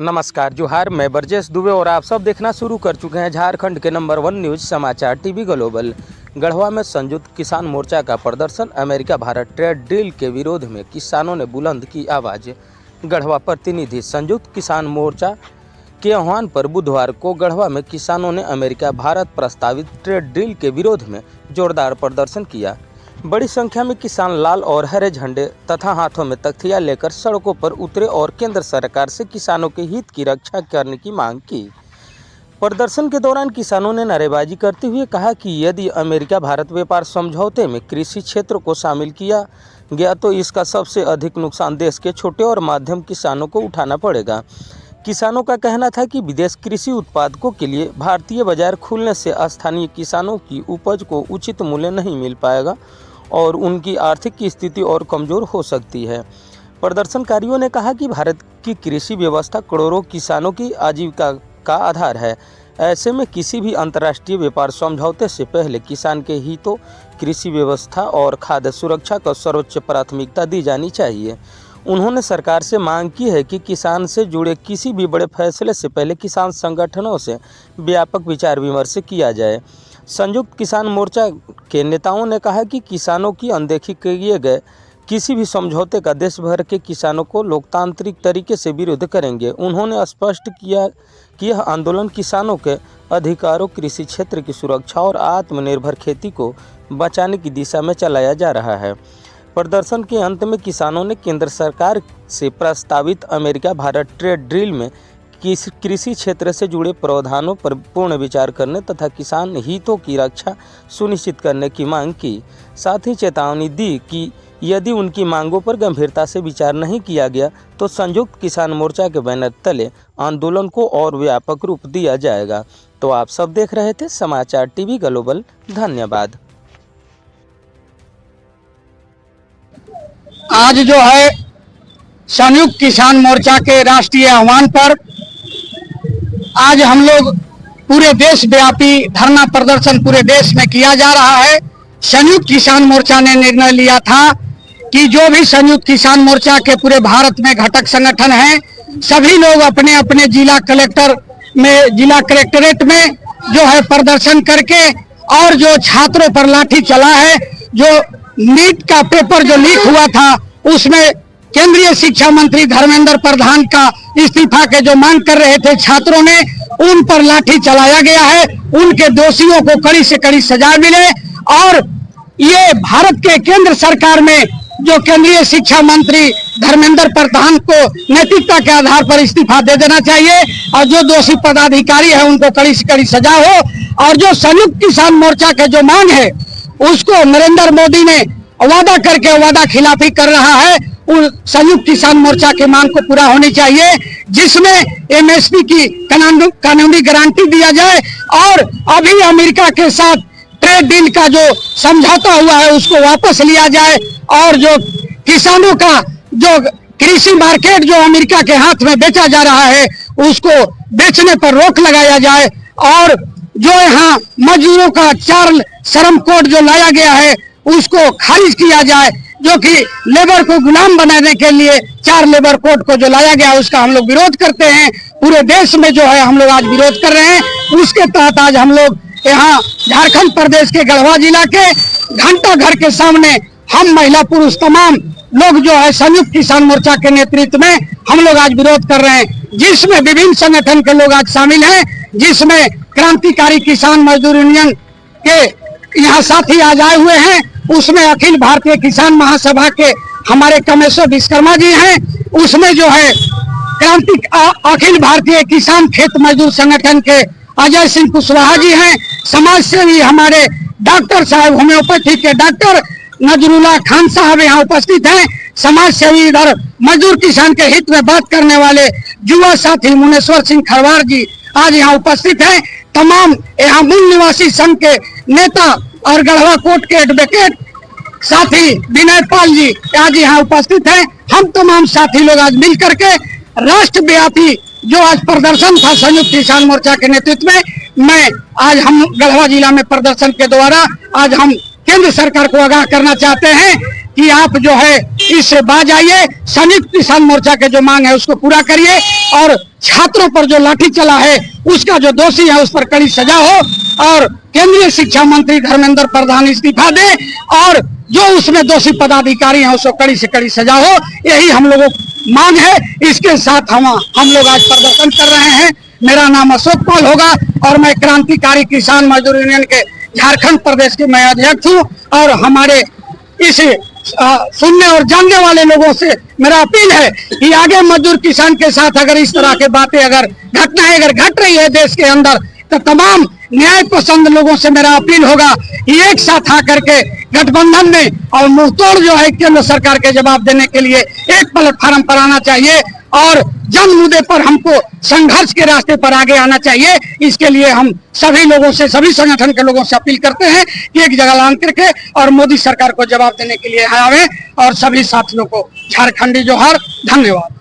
नमस्कार जोहार, मैं बरजेश दुबे और आप सब देखना शुरू कर चुके हैं झारखंड के नंबर 1 न्यूज समाचार टीवी ग्लोबल। गढ़वा में संयुक्त किसान मोर्चा का प्रदर्शन। अमेरिका भारत ट्रेड डील के विरोध में किसानों ने बुलंद की आवाज़। गढ़वा प्रतिनिधि। संयुक्त किसान मोर्चा के आह्वान पर बुधवार को गढ़वा में किसानों ने अमेरिका भारत प्रस्तावित ट्रेड डील के विरोध में जोरदार प्रदर्शन किया। बड़ी संख्या में किसान लाल और हरे झंडे तथा हाथों में तख्तियां लेकर सड़कों पर उतरे और केंद्र सरकार से किसानों के हित की रक्षा करने की मांग की। प्रदर्शन के दौरान किसानों ने नारेबाजी करते हुए कहा कि यदि अमेरिका भारत व्यापार समझौते में कृषि क्षेत्र को शामिल किया गया तो इसका सबसे अधिक नुकसान देश के छोटे और मध्यम किसानों को उठाना पड़ेगा। किसानों का कहना था कि विदेश कृषि उत्पादकों के लिए भारतीय बाजार खुलने से स्थानीय किसानों की उपज को उचित मूल्य नहीं मिल पाएगा और उनकी आर्थिक स्थिति और कमज़ोर हो सकती है। प्रदर्शनकारियों ने कहा कि भारत की कृषि व्यवस्था करोड़ों किसानों की आजीविका का आधार है। ऐसे में किसी भी अंतर्राष्ट्रीय व्यापार समझौते से पहले किसान के हितों, कृषि व्यवस्था और खाद्य सुरक्षा को सर्वोच्च प्राथमिकता दी जानी चाहिए। उन्होंने सरकार से मांग की है कि किसान से जुड़े किसी भी बड़े फैसले से पहले किसान संगठनों से व्यापक विचार विमर्श किया जाए। संयुक्त किसान मोर्चा के नेताओं ने कहा कि किसानों की अनदेखी किए गए किसी भी समझौते का देश भर के किसानों को लोकतांत्रिक तरीके से विरोध करेंगे। उन्होंने स्पष्ट किया कि यह आंदोलन किसानों के अधिकारों, कृषि क्षेत्र की सुरक्षा और आत्मनिर्भर खेती को बचाने की दिशा में चलाया जा रहा है। प्रदर्शन के अंत में किसानों ने केंद्र सरकार से प्रस्तावित अमेरिका भारत ट्रेड डील में कृषि क्षेत्र से जुड़े प्रावधानों पर पूर्ण विचार करने तथा किसान हितों की रक्षा सुनिश्चित करने की मांग की। साथ ही चेतावनी दी कि यदि उनकी मांगों पर गंभीरता से विचार नहीं किया गया तो संयुक्त किसान मोर्चा के बैनर तले आंदोलन को और व्यापक रूप दिया जाएगा। तो आप सब देख रहे थे समाचार टीवी ग्लोबल। धन्यवाद। आज जो है संयुक्त किसान मोर्चा के राष्ट्रीय आह्वान पर आज हम लोग पूरे देश व्यापी धरना प्रदर्शन पूरे देश में किया जा रहा है। संयुक्त किसान मोर्चा ने निर्णय लिया था कि जो भी संयुक्त किसान मोर्चा के पूरे भारत में घटक संगठन हैं, सभी लोग अपने अपने जिला कलेक्टरेट में जो है प्रदर्शन करके और जो छात्रों पर लाठी चला है, जो नीट का पेपर जो लीक हुआ था उसमें केंद्रीय शिक्षा मंत्री धर्मेंद्र प्रधान का इस्तीफा के जो मांग कर रहे थे छात्रों ने, उन पर लाठी चलाया गया है। उनके दोषियों को कड़ी से कड़ी सजा मिले और ये भारत के केंद्र सरकार में जो केंद्रीय शिक्षा मंत्री धर्मेंद्र प्रधान को नैतिकता के आधार पर इस्तीफा दे देना चाहिए और जो दोषी पदाधिकारी है उनको कड़ी से कड़ी सजा हो। और जो संयुक्त किसान मोर्चा के जो मांग है उसको नरेंद्र मोदी ने वादा करके वादा खिलाफी कर रहा है। उन संयुक्त किसान मोर्चा की मांग को पूरा होनी चाहिए, जिसमें एमएसपी की कानूनी गारंटी दिया जाए और अभी अमेरिका के साथ ट्रेड डील का जो समझौता हुआ है उसको वापस लिया जाए और जो किसानों का जो कृषि मार्केट जो अमेरिका के हाथ में बेचा जा रहा है उसको बेचने पर रोक लगाया जाए और जो यहाँ मजदूरों का 4 श्रम कोड जो लाया गया है उसको खारिज किया जाए, जो कि लेबर को गुलाम बनाने के लिए 4 लेबर कोड को जो लाया गया उसका हम लोग विरोध करते हैं। पूरे देश में जो है हम लोग आज विरोध कर रहे हैं। उसके तहत आज हम लोग यहाँ झारखंड प्रदेश के गढ़वा जिला के घंटा घर के सामने हम महिला पुरुष तमाम लोग जो है संयुक्त किसान मोर्चा के नेतृत्व में हम लोग आज विरोध कर रहे हैं, जिसमें विभिन्न संगठन के लोग आज शामिल हैं, जिसमें क्रांतिकारी किसान मजदूर यूनियन के यहाँ साथी आज आए हुए हैं। उसमें अखिल भारतीय किसान महासभा के हमारे कमेश्वर विश्वकर्मा जी हैं। उसमें जो है अखिल भारतीय किसान खेत मजदूर संगठन के अजय सिंह कुशवाहा जी हैं। समाज सेवी हमारे डॉक्टर साहब, होम्योपैथी के डॉक्टर नजरुल्लाह खान साहब यहाँ उपस्थित हैं। समाज सेवी इधर मजदूर किसान के हित में बात करने वाले युवा साथी मुनेश्वर सिंह खरवार जी आज यहाँ उपस्थित हैं। तमाम यहाँ मूल निवासी संघ के नेता और गढ़वा कोर्ट के एडवोकेट साथी विनय पाल जी आज यहाँ उपस्थित हैं। हम तमाम साथी लोग आज मिल करके राष्ट्रव्यापी जो आज प्रदर्शन था संयुक्त किसान मोर्चा के नेतृत्व में आज हम गढ़वा जिला में प्रदर्शन के द्वारा आज हम केंद्र सरकार को आगाह करना चाहते हैं कि आप जो है इससे बाज आइए, संयुक्त किसान मोर्चा के जो मांग है उसको पूरा करिए और छात्रों पर जो लाठी चला है उसका जो दोषी है उस पर कड़ी सजा हो और केंद्रीय शिक्षा मंत्री धर्मेंद्र प्रधान इस्तीफा दे और जो उसमें दोषी पदाधिकारी हैं उसको कड़ी से कड़ी सजा हो, यही हम लोगों की मांग है। इसके साथ हम लोग आज प्रदर्शन कर रहे हैं। मेरा नाम अशोक पाल होगा और मैं क्रांतिकारी किसान मजदूर यूनियन के झारखंड प्रदेश के मैं अध्यक्ष हूँ और हमारे इस सुनने और जानने वाले लोगों से मेरा अपील है कि आगे मजदूर किसान के साथ अगर इस तरह के बातें अगर घटनाएं अगर घट रही है देश के अंदर, तो तमाम न्याय पसंद लोगों से मेरा अपील होगा कि एक साथ आकर के गठबंधन में और मुंहतोड़ जो है केंद्र सरकार के जवाब देने के लिए एक प्लेटफार्म पर आना चाहिए और जन मुद्दे पर हमको संघर्ष के रास्ते पर आगे आना चाहिए। इसके लिए हम सभी लोगों से, सभी संगठन के लोगों से अपील करते हैं कि एक जगह लान करके और मोदी सरकार को जवाब देने के लिए आवे और सभी साथियों को झारखंडी जोहार, धन्यवाद।